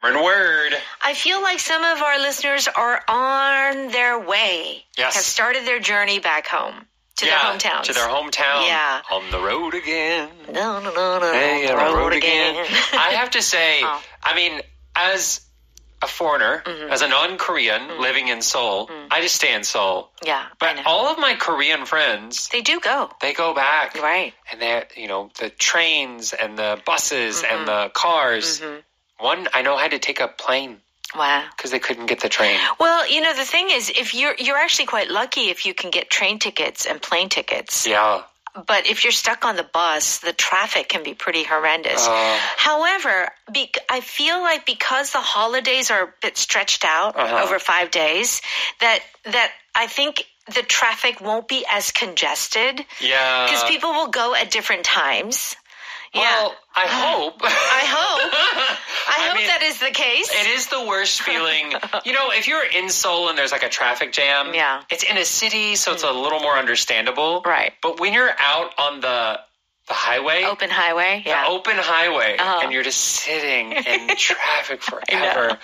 word. I feel like some of our listeners are on their way. Yes. Have started their journey back home. To their hometowns. To their hometown. Yeah. On the road again. No, Hey, on the road again. I have to say, I mean, as a foreigner, as a non-Korean living in Seoul, I just stay in Seoul. Yeah, But all of my Korean friends, they do go. they go back. Right. And they're, the trains and the buses and the cars. One, I know had to take a plane. Wow. Because they couldn't get the train. Well, the thing is, if you're actually quite lucky if you can get train tickets and plane tickets. Yeah. But if you're stuck on the bus, the traffic can be pretty horrendous. However, I feel like because the holidays are a bit stretched out over 5 days, that I think the traffic won't be as congested. Yeah. Because people will go at different times. Well, I hope. I hope that is the case. It is the worst feeling. If you're in Seoul and there's like a traffic jam, it's in a city, so it's a little more understandable. Right. But when you're out on the highway. Open highway, The open highway, and you're just sitting in traffic forever.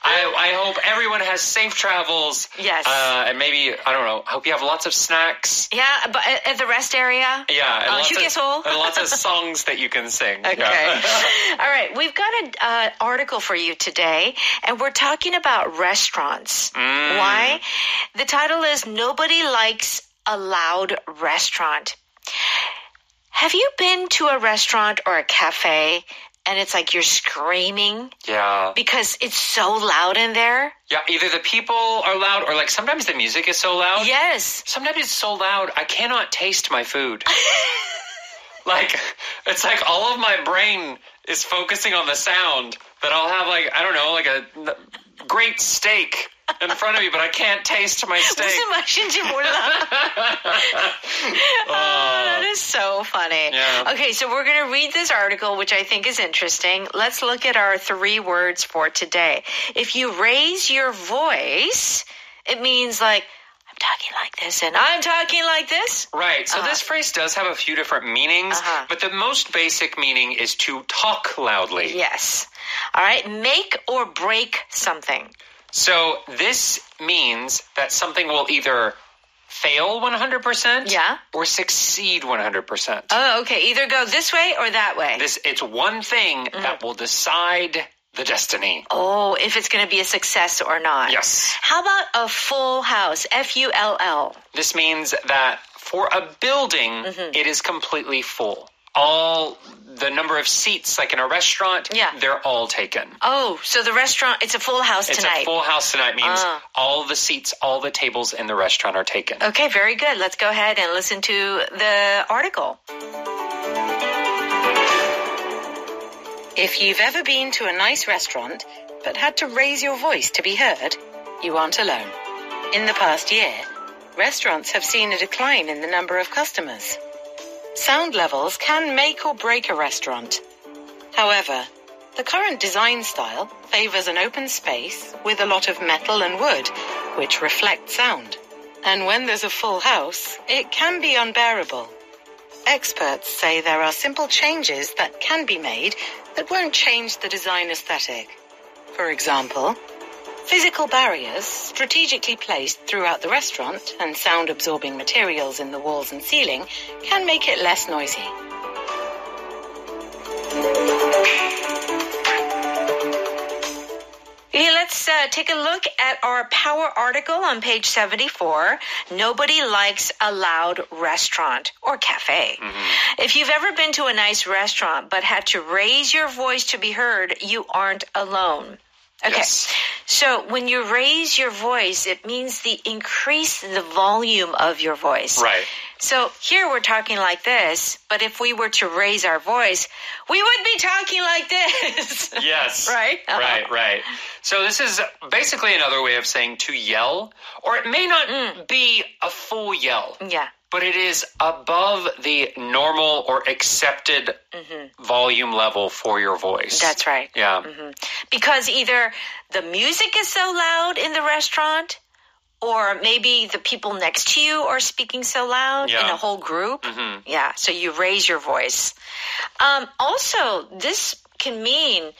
I hope everyone has safe travels. Yes. And maybe, I don't know, I hope you have lots of snacks. Yeah, but at the rest area. Yeah. And and lots of songs that you can sing. Okay. Yeah. All right. We've got an article for you today, and we're talking about restaurants. Why? The title is Nobody Likes a Loud Restaurant. Have you been to a restaurant or a cafe and it's like you're screaming? Yeah. Because it's so loud in there? Yeah, either the people are loud or like sometimes the music is so loud. Yes. Sometimes it's so loud I cannot taste my food. It's like all of my brain is focusing on the sound that I'll have a great steak in front of me, but I can't taste my steak. 무슨 맛인지 몰라. That is so funny. Yeah. Okay, so we're going to read this article, which I think is interesting. Let's look at our 3 words for today. If you raise your voice, it means like, I'm talking like this and I'm talking like this. Right. So this phrase does have a few different meanings, but the most basic meaning is to talk loudly. Yes. All right. Make or break something. So this means that something will either fail 100% or succeed 100%. Oh, okay. Either go this way or that way. It's one thing that will decide the destiny. Oh, if it's going to be a success or not. Yes. How about a full house? F-U-L-L. This means that for a building, it is completely full. All the number of seats, like in a restaurant, they're all taken. Oh, so the restaurant, it's a full house tonight. It's a full house tonight means all the seats, all the tables in the restaurant are taken. Okay, very good. Let's go ahead and listen to the article. If you've ever been to a nice restaurant but had to raise your voice to be heard, you aren't alone. In the past year, restaurants have seen a decline in the number of customers. Sound levels can make or break a restaurant. However, the current design style favors an open space with a lot of metal and wood, which reflect sound. And when there's a full house, it can be unbearable. Experts say there are simple changes that can be made that won't change the design aesthetic. For example, physical barriers strategically placed throughout the restaurant and sound-absorbing materials in the walls and ceiling can make it less noisy. Okay, let's take a look at our power article on page 74. Nobody likes a loud restaurant or cafe. If you've ever been to a nice restaurant but had to raise your voice to be heard, you aren't alone. Okay, Yes. So when you raise your voice, it means increase the volume of your voice. Right. So here we're talking like this, but if we were to raise our voice, we would be talking like this. Yes. Right? Right. So this is basically another way of saying to yell, or it may not be a full yell. Yeah. But it is above the normal or accepted volume level for your voice. That's right. Yeah. Because either the music is so loud in the restaurant, or maybe the people next to you are speaking so loud in a whole group. Yeah, so you raise your voice. Also, this can mean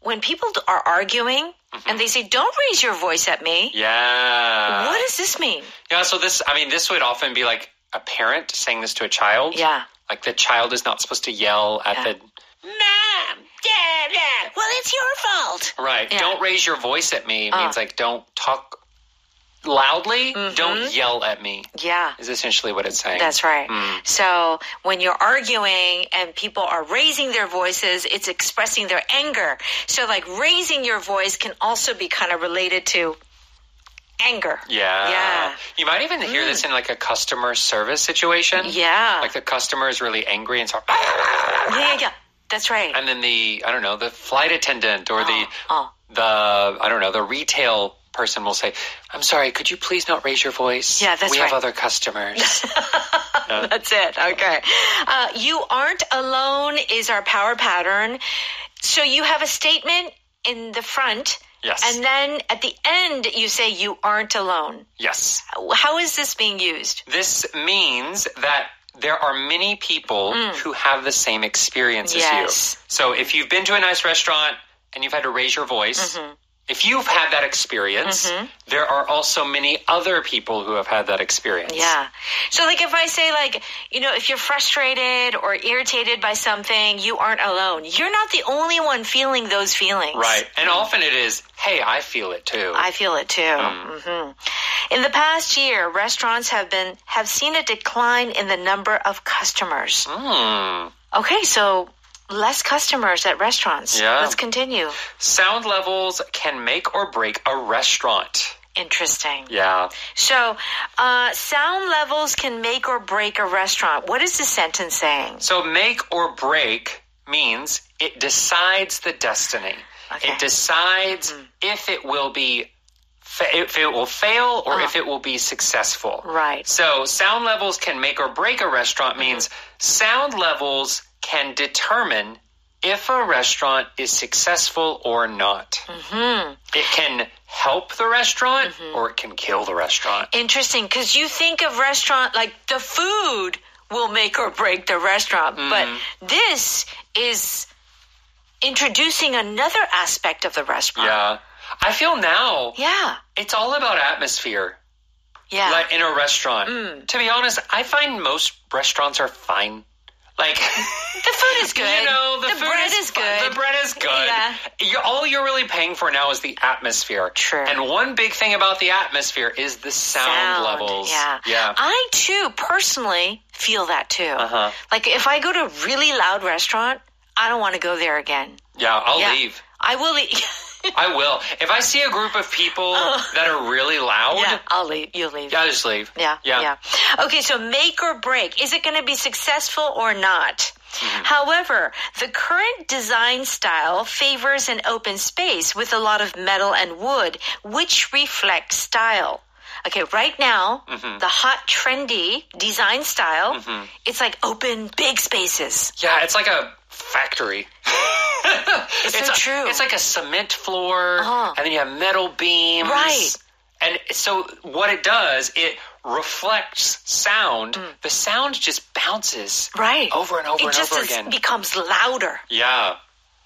when people are arguing and they say, don't raise your voice at me. Yeah. What does this mean? Yeah, so this would often be like a parent saying this to a child. Yeah. Like the child is not supposed to yell at the... Mom, Dad, well, it's your fault. Right. Yeah. Don't raise your voice at me. It means like don't talk loudly. Don't yell at me. Yeah. Is essentially what it's saying. That's right. So when you're arguing and people are raising their voices, it's expressing their anger. So like raising your voice can also be kind of related to anger. Yeah. You might even hear this in like a customer service situation. Yeah. Like the customer is really angry and so... Yeah. That's right. And then the flight attendant or the retail person will say, I'm sorry, could you please not raise your voice? Yeah, that's We right. have other customers. That's it. Okay. You aren't alone is our power pattern. So you have a statement in the front. Yes. And then at the end, you say you aren't alone. Yes. How is this being used? This means that there are many people who have the same experience as you. So if you've been to a nice restaurant and you've had to raise your voice, if you've had that experience, there are also many other people who have had that experience. Yeah. So like if I say like, if you're frustrated or irritated by something, you aren't alone. You're not the only one feeling those feelings. Right. And often it is, hey, I feel it too. I feel it too. In the past year, restaurants have seen a decline in the number of customers. Okay, so less customers at restaurants. Yeah. Let's continue. Sound levels can make or break a restaurant. Interesting. Yeah. So, sound levels can make or break a restaurant. What is the sentence saying? So make or break means it decides the destiny. Okay. It decides if it will fail or if it will be successful. Right. So sound levels can make or break a restaurant means sound levels can determine if a restaurant is successful or not. It can help the restaurant or it can kill the restaurant. Interesting, because you think of restaurant like the food will make or break the restaurant, but this is introducing another aspect of the restaurant. Yeah. I feel now Yeah. it's all about atmosphere. Yeah. Like in a restaurant. To be honest, I find most restaurants are fine. Like the food is good. The food bread is good. The bread is good. Yeah. All you're really paying for now is the atmosphere. True. And one big thing about the atmosphere is the sound levels. Yeah. I too personally feel that too. Like if I go to a really loud restaurant, I don't want to go there again. Yeah, I'll leave. I will leave. I will. If I see a group of people that are really loud, I'll leave. You leave. I'll just leave. Yeah. Okay, so make or break. Is it going to be successful or not? However, the current design style favors an open space with a lot of metal and wood, which reflects style. Okay, right now, the hot, trendy design style, it's like open, big spaces. Yeah, it's like a factory. It's true. It's like a cement floor, and then you have metal beams. Right. And so what it does, it reflects sound. The sound just bounces Right. over and over it and over again. It just becomes louder. Yeah.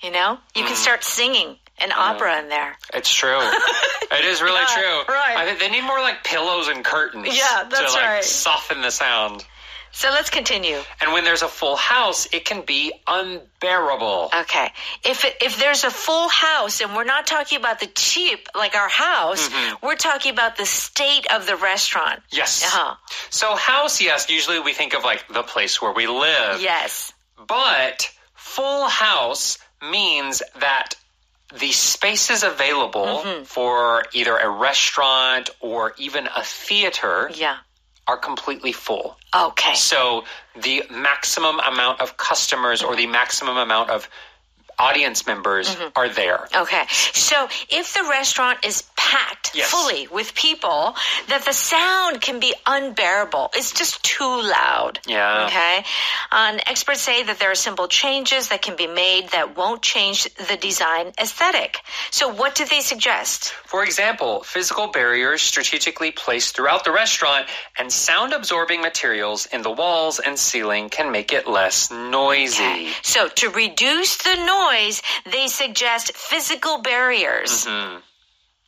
You can start singing an opera in there. It's true. It is really true. Right. I think they need more like pillows and curtains that's to right. soften the sound. So let's continue. And when there's a full house, it can be unbearable. Okay. If there's a full house, and we're not talking about the cheap, like our house, we're talking about the state of the restaurant. Yes. So house, yes, usually we think of like the place where we live. Yes. But full house means that the spaces available for either a restaurant or even a theater are completely full. Okay. So the maximum amount of customers or the maximum amount of audience members are there. Okay. So if the restaurant is packed packed fully with people that the sound can be unbearable. It's just too loud. Yeah. Okay? Experts say that there are simple changes that can be made that won't change the design aesthetic. So what do they suggest? For example, physical barriers strategically placed throughout the restaurant and sound-absorbing materials in the walls and ceiling can make it less noisy. Okay. So to reduce the noise, they suggest physical barriers.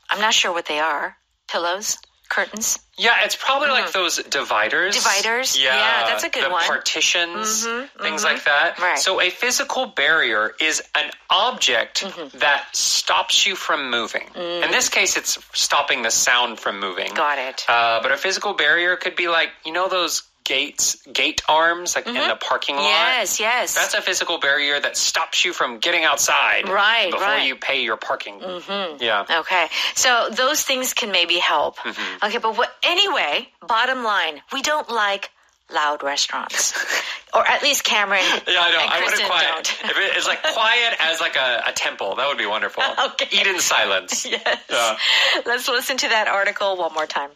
I'm not sure what they are. Pillows? Curtains? Yeah, it's probably like those dividers. Dividers? Yeah, that's a good the one. Partitions, things like that. Right. So a physical barrier is an object that stops you from moving. In this case, it's stopping the sound from moving. Got it. But a physical barrier could be like, you know those gate arms like in the parking lot? Yes, yes. That's a physical barrier that stops you from getting outside before you pay your parking. Yeah. Okay. So those things can maybe help. Okay, but anyway, bottom line, we don't like loud restaurants. Or at least Cameron and Kristen don't. If it's like quiet as like a temple, that would be wonderful. Okay. Eat in silence. Yes. Let's listen to that article one more time.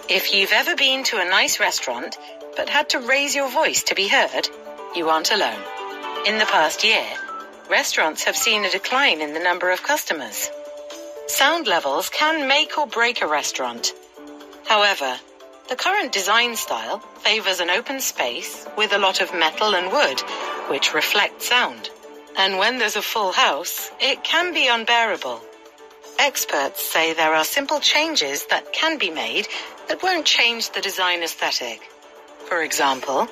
If you've ever been to a nice restaurant but had to raise your voice to be heard, you aren't alone. In the past year, restaurants have seen a decline in the number of customers. Sound levels can make or break a restaurant. However, the current design style favors an open space with a lot of metal and wood, which reflect sound. And when there's a full house, it can be unbearable. Experts say there are simple changes that can be made that won't change the design aesthetic. For example,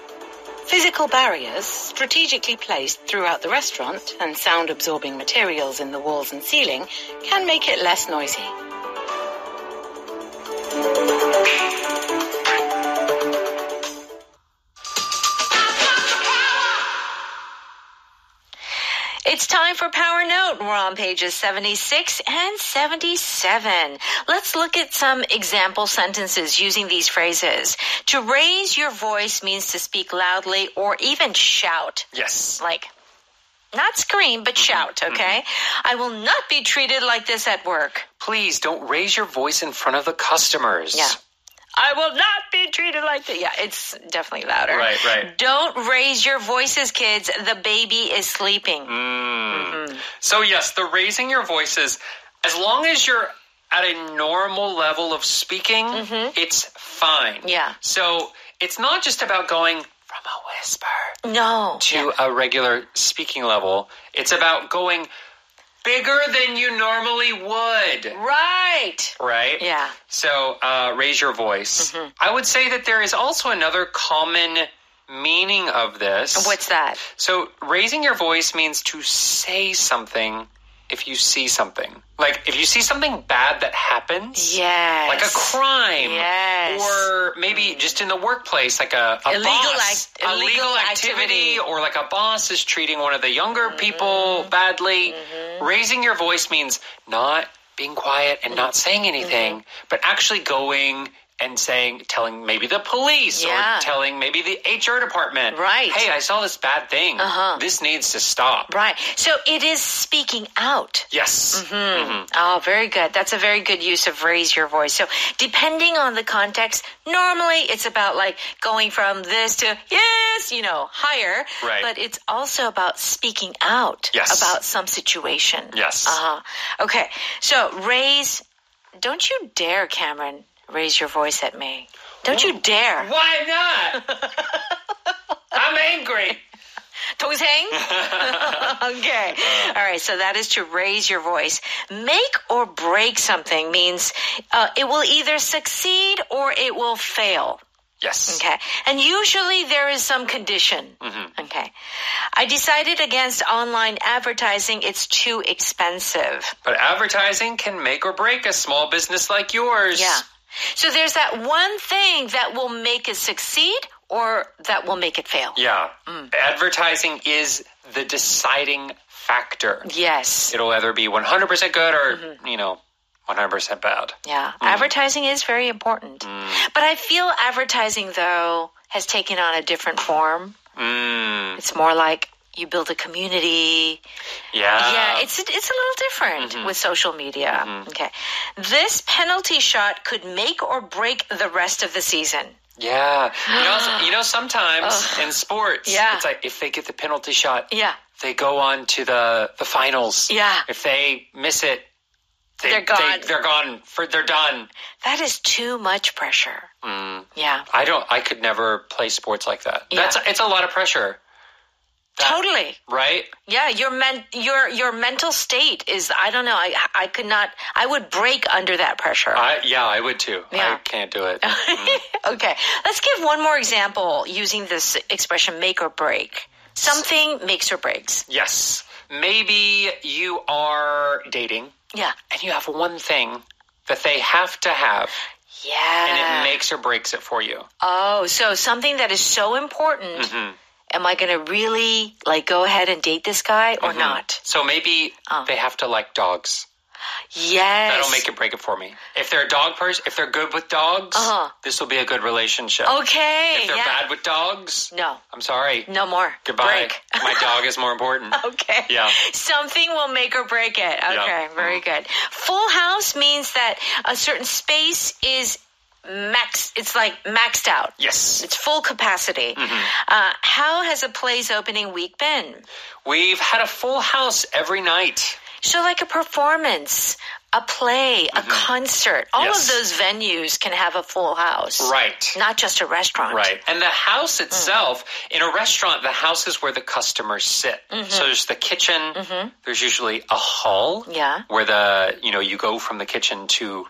physical barriers strategically placed throughout the restaurant and sound-absorbing materials in the walls and ceiling can make it less noisy. It's time for Power Note. We're on pages 76 and 77. Let's look at some example sentences using these phrases. To raise your voice means to speak loudly or even shout. Yes. Like, not scream, but shout, okay? I will not be treated like this at work. Please don't raise your voice in front of the customers. Yeah. I will not be treated like that. Yeah, it's definitely louder. Right. Don't raise your voices, kids. The baby is sleeping. So yes, the raising your voices, as long as you're at a normal level of speaking, it's fine. Yeah. So it's not just about going from a whisper to a regular speaking level. It's about going bigger than you normally would. Right? Yeah. So raise your voice. I would say that there is also another common meaning of this. What's that? So raising your voice means to say something if you see something. Like if you see something bad that happens. Yes. Like a crime. Yes. Or maybe just in the workplace, like a illegal activity, or like a boss is treating one of the younger people badly. Raising your voice means not being quiet and not saying anything, but actually going and telling maybe the police or telling maybe the HR department. Right. Hey, I saw this bad thing. This needs to stop. Right. So it is speaking out. Yes. Oh, very good. That's a very good use of raise your voice. So depending on the context, normally it's about like going from this to yes, higher. Right. But it's also about speaking out about some situation. Yes. Okay. So don't you dare, Cameron, raise your voice at me. Don't you dare. Why not? I'm angry. 동생? Okay. All right. So that is to raise your voice. Make or break something means it will either succeed or it will fail. Yes. Okay. And usually there is some condition. Okay. I decided against online advertising. It's too expensive. But advertising can make or break a small business like yours. Yeah. So there's that one thing that will make it succeed or that will make it fail. Yeah. Advertising is the deciding factor. Yes. It'll either be 100% good or, 100% bad. Yeah. Advertising is very important. But I feel advertising, though, has taken on a different form. It's more like you build a community. Yeah, it's a little different with social media. Okay. This penalty shot could make or break the rest of the season. Yeah. Sometimes in sports, it's like if they get the penalty shot, they go on to the finals. Yeah. If they miss it, they're gone. They're gone. They're done. That is too much pressure. Yeah. I could never play sports like that. Yeah. It's a lot of pressure. Totally. Right? Yeah, your mental state is, I don't know, I could not, I would break under that pressure. I would too. Yeah. I can't do it. Okay, let's give one more example using this expression make or break. Something makes or breaks. Yes. Maybe you are dating. Yeah. And you have one thing that they have to have. Yeah. And it makes or breaks it for you. Oh, so something that is so important. Am I going to really go ahead and date this guy or not? So maybe they have to like dogs. Yes. That'll make it break it for me. If they're a dog person, if they're good with dogs, this will be a good relationship. Okay. If they're bad with dogs, no. I'm sorry. No more. Goodbye. Break. My dog is more important. Okay. Yeah. Something will make or break it. Okay, very good. Full house means that a certain space is maxed out. Yes. It's full capacity. How has a play's opening week been? We've had a full house every night. So like a performance, a play, a concert, all of those venues can have a full house. Right. Not just a restaurant. Right. And the house itself, in a restaurant, the house is where the customers sit. So there's the kitchen. There's usually a hall. Yeah. Where you go from the kitchen to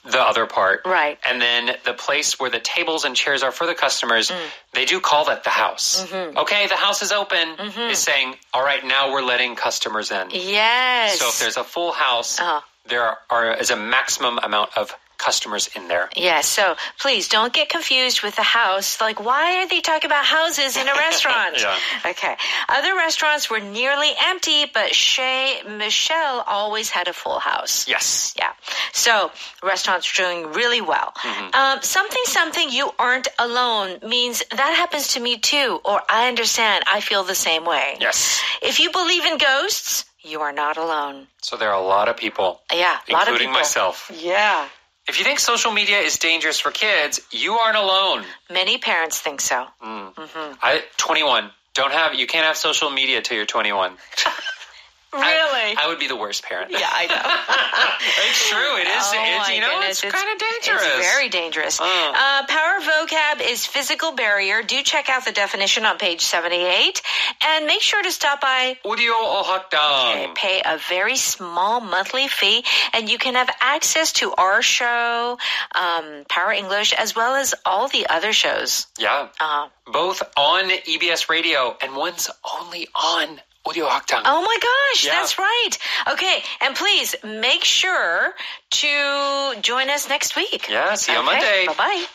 the other part. Right. And then the place where the tables and chairs are for the customers, they do call that the house. Okay, the house is open, is saying, all right, now we're letting customers in. Yes. So if there's a full house, there is a maximum amount of customers in there. Yes, so please don't get confused with the house. Like, why are they talking about houses in a restaurant? Okay. Other restaurants were nearly empty, but Chez Michel always had a full house. Yes. Yeah. So restaurants are doing really well. Something you aren't alone means that happens to me too, or I understand, I feel the same way. Yes. If you believe in ghosts, you are not alone. So there are a lot of people. Yeah, a lot of people. Including myself. Yeah. If you think social media is dangerous for kids, you aren't alone. Many parents think so. 21. You can't have social media till you're 21. Really? I would be the worst parent. Yeah, I know. It's true. It is. It's kind of dangerous. It's very dangerous. Power vocab is physical barrier. Do check out the definition on page 78. And make sure to stop by Audio Hakdang. Pay a very small monthly fee, and you can have access to our show, Power English, as well as all the other shows. Yeah. Both on EBS Radio, and one's only on Audio Hakdang. Oh my gosh, that's right. Okay, and please make sure to join us next week. Yeah, see you on Monday. Bye-bye.